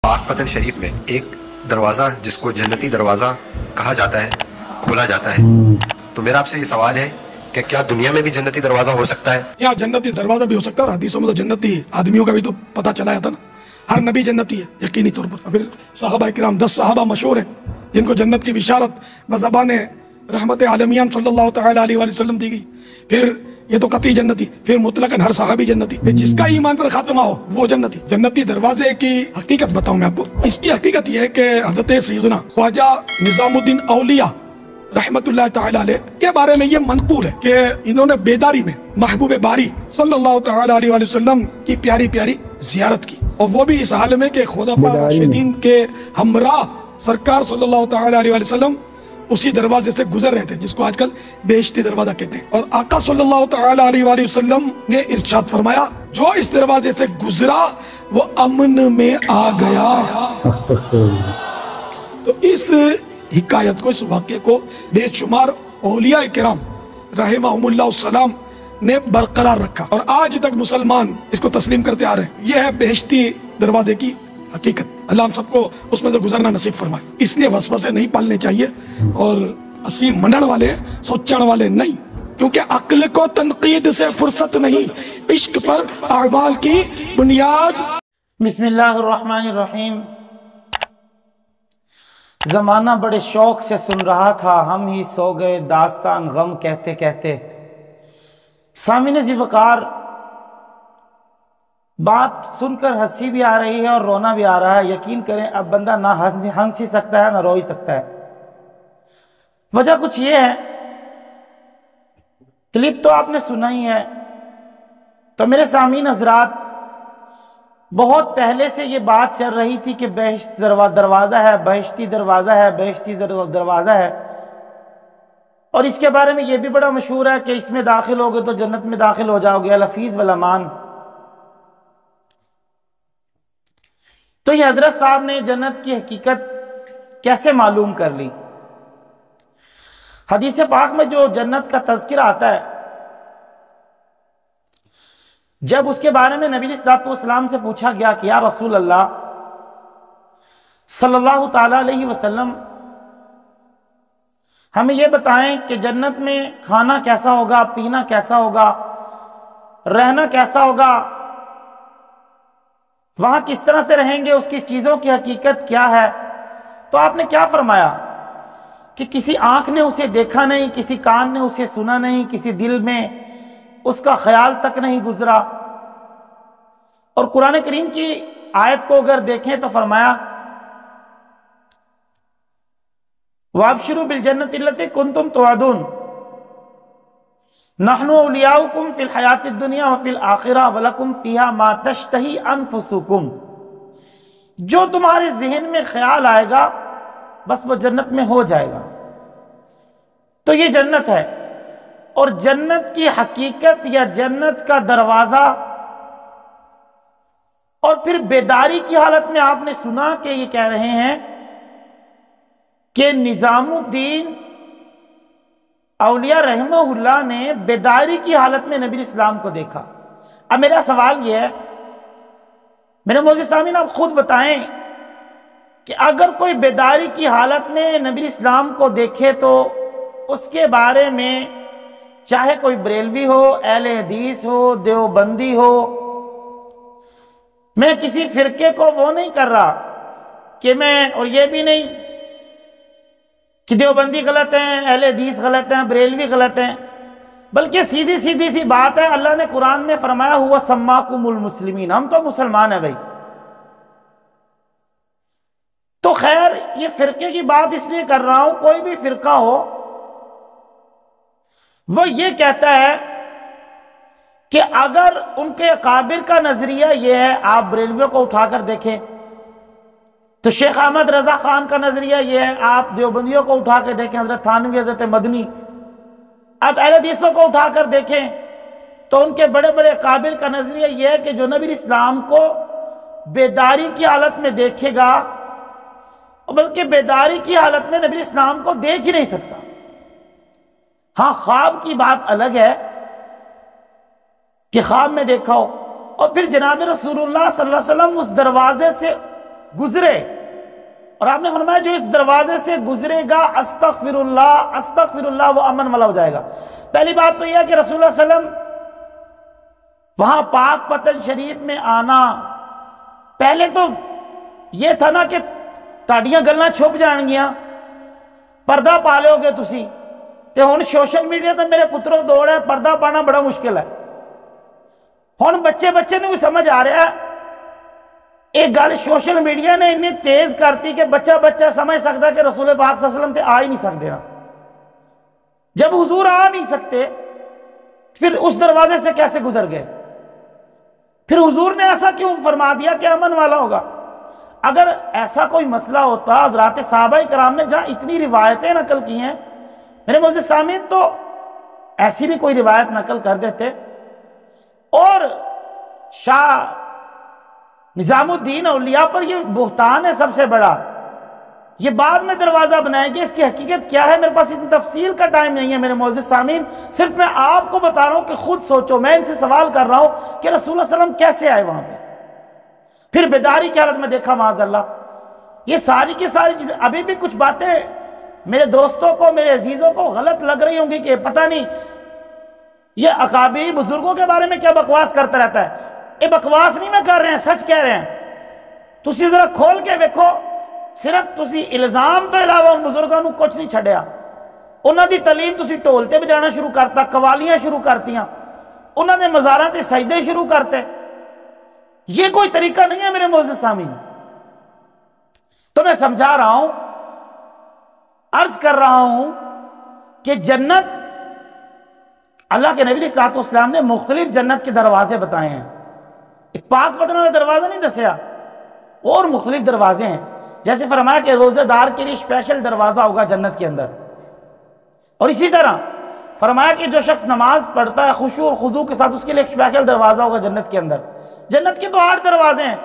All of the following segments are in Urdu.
پاک پتن شریف میں ایک دروازہ جس کو جنتی دروازہ کہا جاتا ہے کھولا جاتا ہے، تو میرا آپ سے یہ سوال ہے کہ کیا دنیا میں بھی جنتی دروازہ ہو سکتا ہے؟ یا جنتی دروازہ بھی ہو سکتا ہے، اور حدیثوں میں تو جنتی آدمیوں کا بھی تو پتہ چلا تھا نا، ہر نبی جنتی ہے یقینی طور پر۔ پھر صحابہ کرام 10 صحابہ مشہور ہیں جن کو جنت کی بشارت بزبان رحمت عالمیان صلی اللہ تعالی علیہ وآلہ وسلم دی گئی۔ پھر یہ تو قطعی جنتی، پھر مطلقاً ہر صحابی جنتی، پھر جس کا ایمان پر خاتمہ ہو وہ جنتی۔ جنتی دروازے کی حقیقت بتاؤں میں آپ کو، اس کی حقیقت یہ ہے کہ حضرت سیدنا خواجہ نظام الدین اولیاء رحمت اللہ تعالی علیہ کے بارے میں یہ منقول ہے کہ انہوں نے بیداری میں محبوب باری صلی اللہ تعالی علیہ وآلہ وسلم کی پیاری پیاری زیارت کی، اور وہ بھی اس حال میں کہ خلفاء راشدین کے ہمراہ سرکار صلی اللہ تعالی علیہ وآلہ وسلم اسی دروازے سے گزر رہے تھے جس کو آج کل بہشتی دروازہ کہتے ہیں۔ اور آقا صلی اللہ تعالی علیہ وآلہ وسلم نے ارشاد فرمایا جو اس دروازے سے گزرا وہ امن میں آ گیا۔ تو اس حکایت کو، اس واقعے کو بے شمار اولیاء کرام رحمہم اللہ السلام نے برقرار رکھا، اور آج تک مسلمان اس کو تسلیم کرتے آ رہے ہیں۔ یہ ہے بہشتی دروازے کی حقیقت۔ اللہ ہم سب کو اس میں سے گزرنا نصیب فرمائے۔ اس لیے وسوسے نہیں پالنے چاہیے، اور اسی منن والے سوچن والے نہیں، کیونکہ عقل کو تنقید سے فرصت نہیں، عشق پر اعمال کی بنیاد۔ بسم اللہ الرحمن الرحیم۔ زمانہ بڑے شوق سے سن رہا تھا، ہم ہی سو گئے داستان غم کہتے کہتے۔ سامعین ذی وقار، بات سن کر ہنسی بھی آ رہی ہے اور رونا بھی آ رہا ہے۔ یقین کریں اب بندہ نہ ہنس ہی سکتا ہے نہ رو ہی سکتا ہے۔ وجہ کچھ یہ ہے، کلپ تو آپ نے سنا ہی ہے، تو میرے سامعین حضرات، بہت پہلے سے یہ بات چل رہی تھی کہ بہشت دروازہ ہے، بہشتی دروازہ ہے، بہشتی دروازہ ہے، اور اس کے بارے میں یہ بھی بڑا مشہور ہے کہ اس میں داخل ہوگے تو جنت میں داخل ہو جاؤ گے، الحفیظ والامان۔ تو یہ حضرت صاحب نے جنت کی حقیقت کیسے معلوم کر لی؟ حدیث پاک میں جو جنت کا تذکرہ آتا ہے، جب اس کے بارے میں نبی صلی اللہ علیہ وسلم سے پوچھا گیا کہ یا رسول اللہ صلی اللہ تعالی علیہ وسلم، ہمیں یہ بتائیں کہ جنت میں کھانا کیسا ہوگا، پینا کیسا ہوگا، رہنا کیسا ہوگا، وہاں کس طرح سے رہیں گے، اس کی چیزوں کی حقیقت کیا ہے؟ تو آپ نے کیا فرمایا کہ کسی آنکھ نے اسے دیکھا نہیں، کسی کان نے اسے سنا نہیں، کسی دل میں اس کا خیال تک نہیں گزرا۔ اور قرآن کریم کی آیت کو اگر دیکھیں تو فرمایا وَأَبْشِرُوا بِالْجَنَّةِ الَّتِي كُنْتُمْ تُوعَدُونَ نَحْنُ أَوْلِيَاؤُكُمْ فِي الْحَيَاةِ الدُّنْيَا وَفِي الْآخِرَةِ وَلَكُمْ فِيهَا مَا تَشْتَهِي أَنفُسُكُمْ۔ جو تمہارے ذہن میں خیال آئے گا بس وہ جنت میں ہو جائے گا۔ تو یہ جنت ہے، اور جنت کی حقیقت یا جنت کا دروازہ، اور پھر بیداری کی حالت میں آپ نے سنا کہ یہ کہہ رہے ہیں کہ نظام الدین اولیاء رحمہ اللہ نے بیداری کی حالت میں نبی اسلام کو دیکھا۔ اب میرا سوال یہ ہے، میرے معزز سامعین، آپ خود بتائیں کہ اگر کوئی بیداری کی حالت میں نبی اسلام کو دیکھے تو اس کے بارے میں چاہے کوئی بریلوی ہو، اہل حدیث ہو، دیوبندی ہو، میں کسی فرقے کو وہ نہیں کر رہا کہ میں، اور یہ بھی نہیں کہ دیوبندی غلط ہیں، اہل حدیث غلط ہیں، بریلوی غلط ہیں، بلکہ سیدھی سی بات ہے، اللہ نے قرآن میں فرمایا ہوا سماکم المسلمین، ہم تو مسلمان ہیں بھائی۔ تو خیر، یہ فرقے کی بات اس لیے کر رہا ہوں، کوئی بھی فرقہ ہو وہ یہ کہتا ہے کہ اگر ان کے اکابر کا نظریہ یہ ہے، آپ بریلویوں کو اٹھا کر دیکھیں تو شیخ احمد رضا خان کا نظریہ یہ ہے، آپ دیوبندیوں کو اٹھا کے دیکھیں، حضرت تھانوی، حضرت مدنی، اب اہل حدیثوں کو اٹھا کر دیکھیں تو ان کے بڑے بڑے اکابر کا نظریہ یہ ہے کہ جو نبی اسلام کو بیداری کی حالت میں دیکھے گا، بلکہ بیداری کی حالت میں نبی اسلام کو دیکھ ہی نہیں سکتا۔ ہاں، خواب کی بات الگ ہے کہ خواب میں دیکھا ہو، اور پھر جناب رسول اللہ صلی اللہ علیہ وسلم اس دروازے سے گزرے، اور آپ نے فرمایا جو اس دروازے سے گزرے گا استغفر اللہ وہ امن والا ہو جائے گا۔ پہلی بات تو یہ ہے کہ رسول اللہ صلی اللہ علیہ وسلم وہاں پاک پتن شریف میں آنا، پہلے تو یہ تھا نا کہ تاڑیاں گلنا چھپ جان گیا، پردہ پا لو گے تسی، تے ہن سوشل میڈیا تے میرے پتروں دوڑ ہے، پردہ پانا بڑا مشکل ہے۔ ہن بچے نے بھی سمجھ آ رہا ہے، ایک گل سوشل میڈیا نے اتنی تیز کرتی کہ بچہ سمجھ سکتا کہ رسول پاک صلی اللہ علیہ وسلم تے آ ہی نہیں سکتے نا۔ جب حضور آ نہیں سکتے پھر اس دروازے سے کیسے گزر گئے؟ پھر حضور نے ایسا کیوں فرما دیا کہ امن والا ہوگا؟ اگر ایسا کوئی مسئلہ ہوتا، حضرات صحابہ کرام نے جہاں اتنی روایتیں نقل کی ہیں، میرے معزز سامعین، تو ایسی بھی کوئی روایت نقل کر دیتے، اور شاہ نظام الدین اولیاء پر یہ بہتان ہے سب سے بڑا، یہ بعد میں دروازہ بنائیں گے، اس کی حقیقت کیا ہے میرے پاس اتنی تفصیل کا ٹائم نہیں ہے میرے معزز سامعین، صرف میں آپ کو بتا رہا ہوں کہ خود سوچو، میں ان سے سوال کر رہا ہوں کہ رسول اللہ صلی اللہ علیہ وسلم کیسے آئے وہاں پہ، پھر بیداری کی حالت میں دیکھا معاذ اللہ۔ یہ ساری کی ساری چیزیں، ابھی بھی کچھ باتیں میرے دوستوں کو، میرے عزیزوں کو غلط لگ رہی ہوں گی کہ پتہ نہیں یہ اکابری بزرگوں کے بارے میں کیا بکواس کرتا رہتا ہے۔ یہ بکواس نہیں میں کر رہے ہیں، سچ کہہ رہے ہیں۔ تسی ذرا کھول کے دیکھو، صرف تسی الزام تو علاوہ ان بزرگوں کو کچھ نہیں چھڑیا، انہوں دی تعلیم تسی ٹولتے بجانا شروع کرتا، قوالیاں شروع کرتیاں، انہوں نے مزاراں تے سجدے شروع کرتے۔ یہ کوئی طریقہ نہیں ہے میرے معزز سامعین۔ تو میں سمجھا رہا ہوں، عرض کر رہا ہوں کہ جنت، اللہ کے نبی علیہ الصلوۃ والسلام نے مختلف جنت کے دروازے بتائے ہیں، ایک پاک پتن والا دروازہ نہیں دسیا، اور مختلف دروازے ہیں۔ جیسے فرمایا کہ روزہ دار کے لیے اسپیشل دروازہ ہوگا جنت کے اندر، اور اسی طرح فرمایا کہ جو شخص نماز پڑھتا ہے خشوع اور خضوع کے ساتھ، اس کے لیے ایک اسپیشل دروازہ ہوگا جنت کے اندر۔ جنت کے تو 8 دروازے ہیں،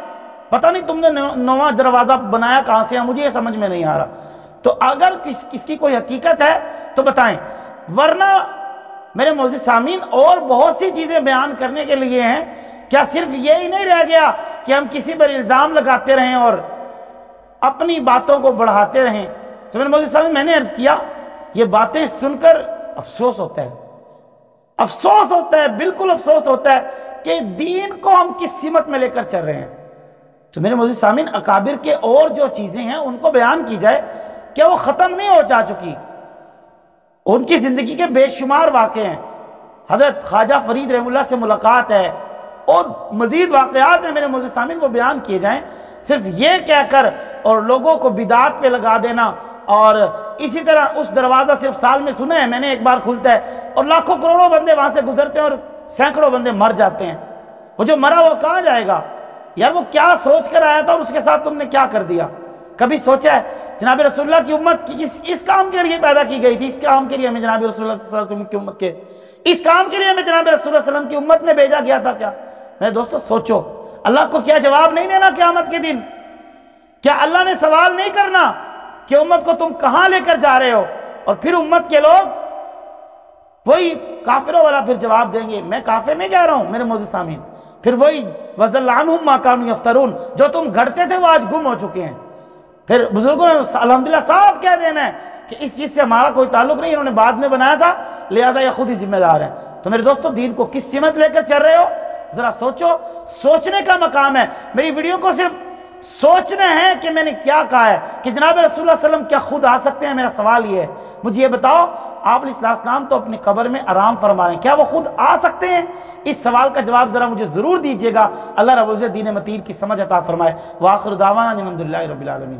پتہ نہیں تم نے 9واں دروازہ بنایا کہاں سے ہے، مجھے یہ سمجھ میں نہیں آ رہا۔ تو اگر اس کی کوئی حقیقت ہے تو بتائیں، ورنہ میرے معزز سامعین اور بہت سی چیزیں بیان کرنے کے لیے ہیں۔ کیا صرف یہی نہیں رہ گیا کہ ہم کسی پر الزام لگاتے رہیں اور اپنی باتوں کو بڑھاتے رہیں؟ تو میرے معزز سامعین، میں نے عرض کیا، یہ باتیں سن کر افسوس ہوتا ہے، افسوس ہوتا ہے، بالکل افسوس ہوتا ہے کہ دین کو ہم کس سمت میں لے کر چل رہے ہیں۔ تو میرے معزز سامعین، اکابر کے اور جو چیزیں ہیں ان کو بیان کی جائے، کیا وہ ختم نہیں ہو جا چکی؟ ان کی زندگی کے بے شمار واقعے ہیں، حضرت خواجہ فرید رحمہ اللہ سے ملاقات ہے، اور مزید واقعات ہیں میرے معزز سامعین، وہ بیان کیے جائیں۔ صرف یہ کہہ کر اور لوگوں کو بدعات پہ لگا دینا، اور اسی طرح اس دروازہ صرف سال میں سنا ہے میں نے ایک بار کھلتا ہے، اور لاکھوں کروڑوں بندے وہاں سے گزرتے ہیں اور سینکڑوں بندے مر جاتے ہیں۔ وہ جو مرا وہ کہاں جائے گا؟ یار وہ کیا سوچ کر آیا تھا اور اس کے ساتھ تم نے کیا کر دیا؟ کبھی سوچا ہے جناب رسول اللہ کی امت کی اس کام کے لیے پیدا کی گئی تھی، اس کام کے لیے ہمیں جناب رسول اللہ صلی اللہ علیہ وسلم کی امت کے اس کام کے لیے ہمیں جناب رسول اللہ صلی اللہ علیہ وسلم کی امت میں بھیجا گیا تھا کیا؟ میرے دوستو سوچو، اللہ کو کیا جواب نہیں دینا قیامت کے دن؟ کیا اللہ نے سوال نہیں کرنا کہ امت کو تم کہاں لے کر جا رہے ہو؟ اور پھر امت کے لوگ وہی کافروں والا پھر جواب دیں گے، میں کافر نہیں کہہ رہا ہوں میرے معزز سامعین، پھر وہی وَضَلَّ عَنْهُمْ مَا كَانُوا يَفْتَرُونَ، جو تم گھڑتے تھے وہ آج گم ہو چکے ہیں۔ پھر بزرگوں نے الحمدللہ صاف کہہ دینا ہے کہ اس چیز سے ہمارا کوئی تعلق نہیں، انہوں نے بعد میں بنایا تھا، لہٰذا یہ خود ہی ذمہ دار ہیں۔ تو میرے دوستو، دین کو کس سمت لے کر چل رہے ہو؟ ذرا سوچو، سوچنے کا مقام ہے۔ میری ویڈیو کو صرف سوچنا ہے کہ میں نے کیا کہا ہے، کہ جناب رسول اللہ صلی اللہ علیہ وسلم کیا خود آ سکتے ہیں؟ میرا سوال یہ ہے، مجھے یہ بتاؤ، آپ علیہ السلام تو اپنی قبر میں آرام فرما رہے ہیں، کیا وہ خود آ سکتے ہیں؟ اس سوال کا جواب ذرا مجھے ضرور دیجیے گا۔ اللہ رب العزت دین متین کی سمجھ عطا فرمائے۔ وآخر دعوانا الحمدللہ رب العالمین۔